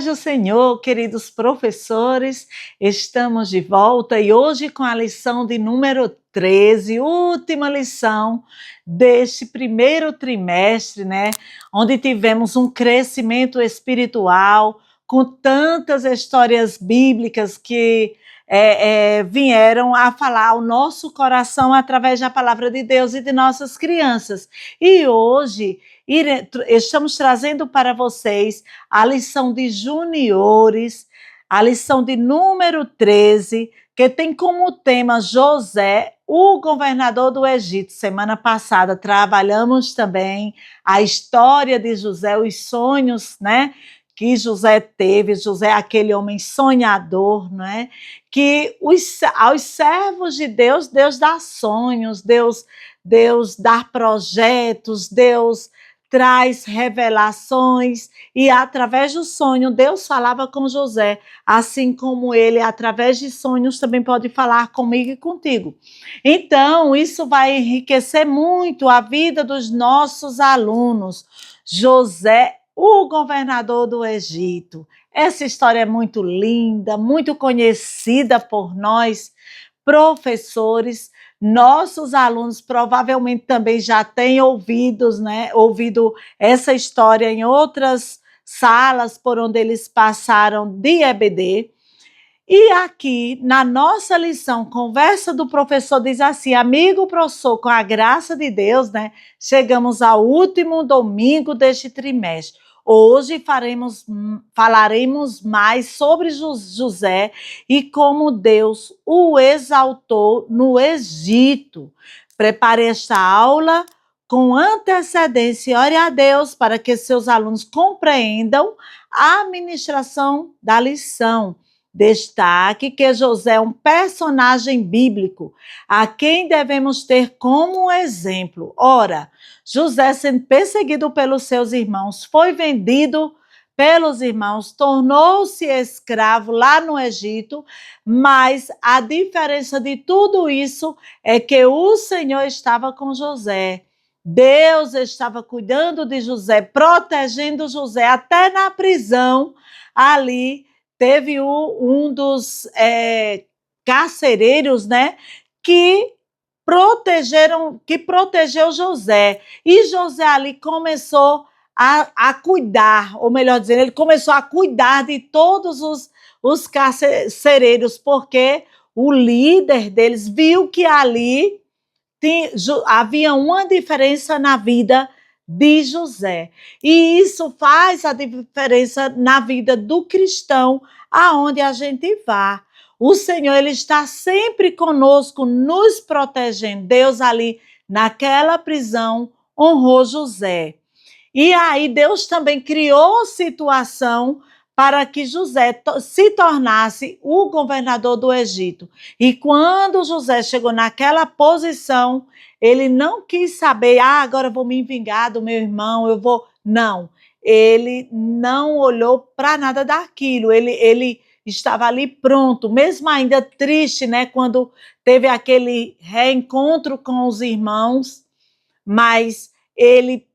paz do Senhor, queridos professores, estamos de volta e hoje com a lição de número 13, última lição deste primeiro trimestre, né? Onde tivemos um crescimento espiritual com tantas histórias bíblicas que vieram a falar ao nosso coração através da palavra de Deus e de nossas crianças. E hoje estamos trazendo para vocês a lição de juniores, a lição de número 13, que tem como tema José, o governador do Egito. Semana passada trabalhamos também a história de José, os sonhos, né, que José teve. José é aquele homem sonhador, não é? Que aos servos de Deus, Deus dá sonhos, Deus dá projetos, Deus traz revelações, e através do sonho Deus falava com José, assim como ele através de sonhos também pode falar comigo e contigo. Então isso vai enriquecer muito a vida dos nossos alunos. José, o governador do Egito. Essa história é muito linda, muito conhecida por nós, professores. Nossos alunos provavelmente também já têm ouvido essa história em outras salas por onde eles passaram de EBD. E aqui, na nossa lição, conversa do professor diz assim: amigo professor, com a graça de Deus, né, chegamos ao último domingo deste trimestre. Hoje falaremos mais sobre José e como Deus o exaltou no Egito. Prepare esta aula com antecedência e ore a Deus para que seus alunos compreendam a ministração da lição. Destaque que José é um personagem bíblico a quem devemos ter como exemplo. Ora, José, sendo perseguido pelos seus irmãos, foi vendido pelos irmãos, tornou-se escravo lá no Egito, mas a diferença de tudo isso é que o Senhor estava com José. Deus estava cuidando de José, protegendo José até na prisão ali. Teve um dos carcereiros, né, que protegeu José. E José ali começou a cuidar, ou melhor dizendo, ele começou a cuidar de todos os carcereiros, porque o líder deles viu que ali havia uma diferença na vida de José. E isso faz a diferença na vida do cristão, aonde a gente vá. O Senhor, ele está sempre conosco, nos protegendo. Deus ali, naquela prisão, honrou José. E aí Deus também criou situação para que José se tornasse o governador do Egito. E quando José chegou naquela posição, ele não quis saber, agora eu vou me vingar do meu irmão, eu vou... Não, ele não olhou para nada daquilo, ele estava ali pronto, mesmo ainda triste, né, quando teve aquele reencontro com os irmãos, mas ele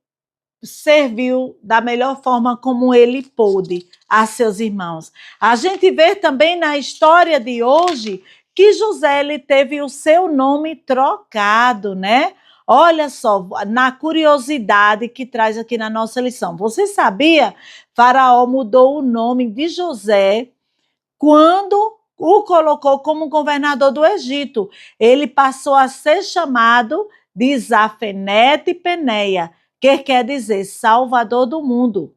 serviu da melhor forma como ele pôde a seus irmãos. A gente vê também na história de hoje que José ele teve o seu nome trocado, né? Olha só, na curiosidade que traz aqui na nossa lição. Você sabia? Faraó mudou o nome de José quando o colocou como governador do Egito. Ele passou a ser chamado de Zafenete Peneia, que quer dizer Salvador do mundo.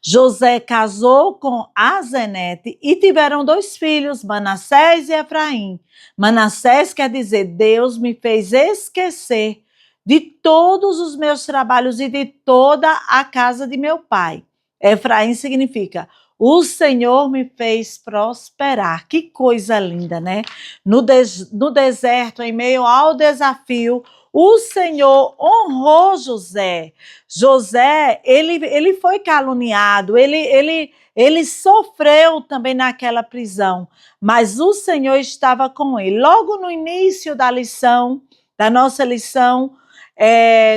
José casou com Azenete e tiveram 2 filhos, Manassés e Efraim. Manassés quer dizer Deus me fez esquecer de todos os meus trabalhos e de toda a casa de meu pai. Efraim significa o Senhor me fez prosperar. Que coisa linda, né? No deserto, em meio ao desafio, o Senhor honrou José. José, ele foi caluniado, ele sofreu também naquela prisão, mas o Senhor estava com ele. Logo no início da lição, da nossa lição,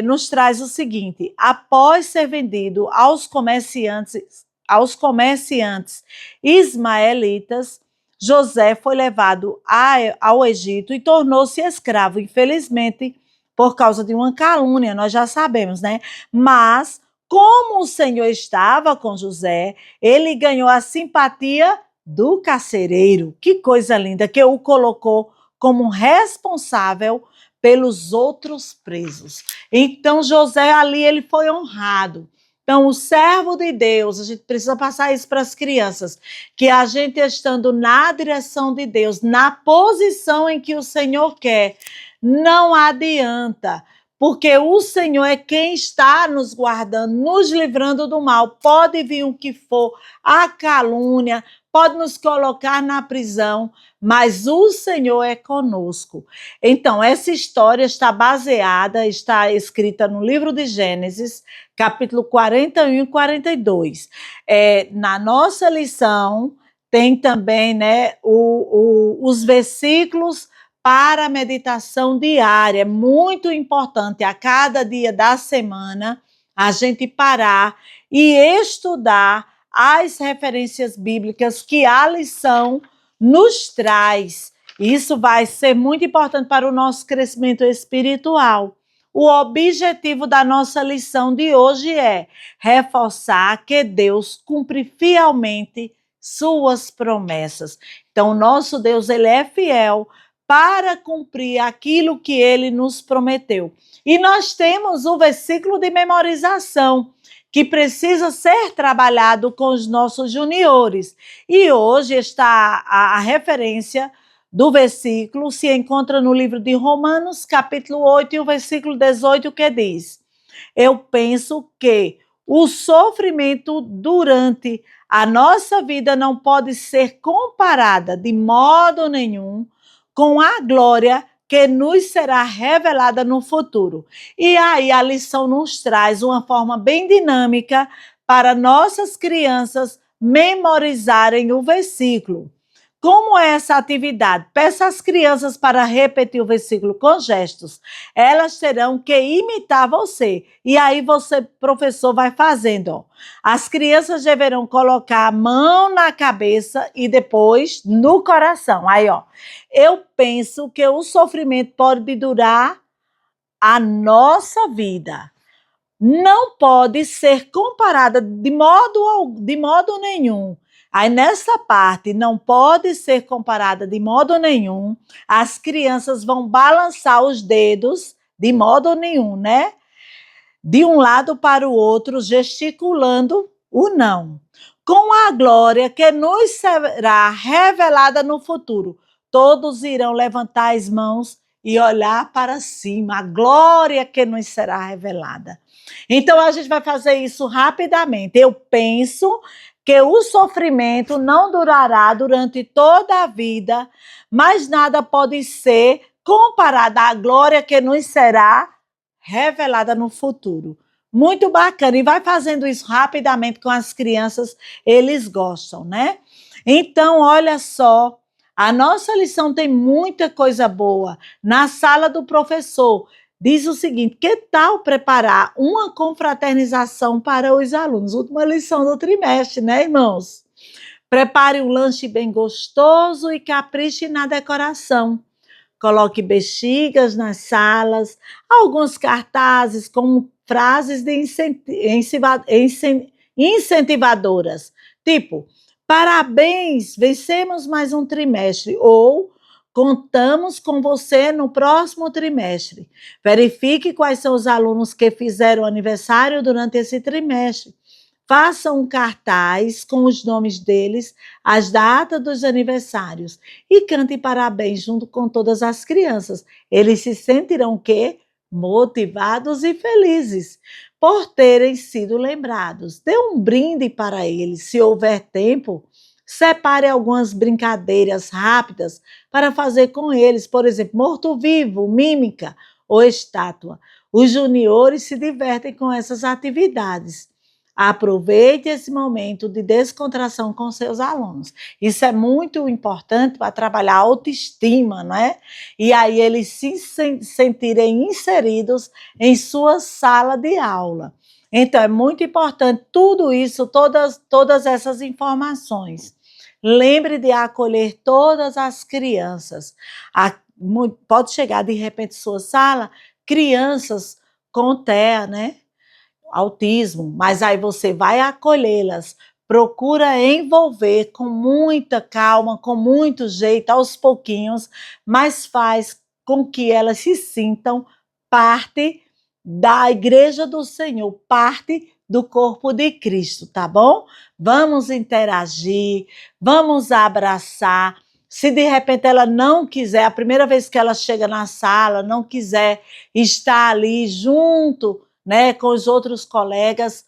nos traz o seguinte: após ser vendido aos comerciantes aos comerciantes ismaelitas, José foi levado ao Egito e tornou-se escravo, infelizmente, por causa de uma calúnia, nós já sabemos, né? Mas, como o Senhor estava com José, ele ganhou a simpatia do carcereiro. Que coisa linda, que o colocou como responsável pelos outros presos. Então, José ali, ele foi honrado. Então, o servo de Deus, a gente precisa passar isso para as crianças, que a gente estando na direção de Deus, na posição em que o Senhor quer, não adianta, porque o Senhor é quem está nos guardando, nos livrando do mal. Pode vir o que for, a calúnia, pode nos colocar na prisão, mas o Senhor é conosco. Então, essa história está escrita no livro de Gênesis, capítulo 41 e 42. Na nossa lição, tem também, né, os versículos para a meditação diária. É muito importante a cada dia da semana a gente parar e estudar as referências bíblicas que a lição nos traz. Isso vai ser muito importante para o nosso crescimento espiritual. O objetivo da nossa lição de hoje é reforçar que Deus cumpre fielmente suas promessas. Então, o nosso Deus, ele é fiel para cumprir aquilo que ele nos prometeu. E nós temos o versículo de memorização, que precisa ser trabalhado com os nossos juniores. E hoje está a referência do versículo, se encontra no livro de Romanos, capítulo 8, e o versículo 18, que diz: eu penso que o sofrimento durante a nossa vida não pode ser comparada de modo nenhum com a glória que nos será revelada no futuro. E aí a lição nos traz uma forma bem dinâmica para nossas crianças memorizarem o versículo. Como é essa atividade? Peça às crianças para repetir o versículo com gestos. Elas terão que imitar você. E aí você, professor, vai fazendo. Ó. As crianças deverão colocar a mão na cabeça e depois no coração. Aí, ó. Eu penso que o sofrimento pode durar a nossa vida. Não pode ser comparada de modo nenhum. Aí, nessa parte, não pode ser comparada de modo nenhum. As crianças vão balançar os dedos de modo nenhum, né? De um lado para o outro, gesticulando o não. Com a glória que nos será revelada no futuro, todos irão levantar as mãos e olhar para cima, a glória que nos será revelada. Então, a gente vai fazer isso rapidamente. Eu penso que o sofrimento não durará durante toda a vida, mas nada pode ser comparado à glória que nos será revelada no futuro. Muito bacana. E vai fazendo isso rapidamente com as crianças, eles gostam, né? Então, olha só, a nossa lição tem muita coisa boa. Na sala do professor, diz o seguinte: que tal preparar uma confraternização para os alunos? Última lição do trimestre, né, irmãos? Prepare um lanche bem gostoso e capriche na decoração. Coloque bexigas nas salas, alguns cartazes com frases de incentivadoras, tipo: parabéns, vencemos mais um trimestre, ou contamos com você no próximo trimestre. Verifique quais são os alunos que fizeram aniversário durante esse trimestre. Faça um cartaz com os nomes deles, as datas dos aniversários e cante parabéns junto com todas as crianças. Eles se sentirão que motivados e felizes por terem sido lembrados. Dê um brinde para eles, se houver tempo. Separe algumas brincadeiras rápidas para fazer com eles, por exemplo, morto-vivo, mímica ou estátua. Os juniores se divertem com essas atividades. Aproveite esse momento de descontração com seus alunos. Isso é muito importante para trabalhar a autoestima, não é? E aí eles se sentirem inseridos em sua sala de aula. Então, é muito importante tudo isso, todas essas informações. Lembre de acolher todas as crianças. Pode chegar de repente sua sala, crianças com TEA, né? Autismo, mas aí você vai acolhê-las. Procura envolver com muita calma, com muito jeito, aos pouquinhos, mas faz com que elas se sintam parte da Igreja do Senhor, parte do corpo de Cristo, tá bom? Vamos interagir, vamos abraçar. Se de repente ela não quiser, a primeira vez que ela chega na sala, não quiser estar ali junto, né, com os outros colegas,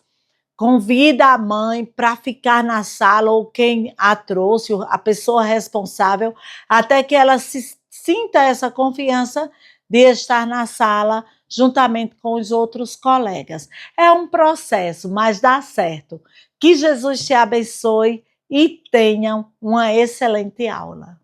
convida a mãe para ficar na sala ou quem a trouxe, a pessoa responsável, até que ela se sinta essa confiança de estar na sala juntamente com os outros colegas. É um processo, mas dá certo. Que Jesus te abençoe e tenham uma excelente aula.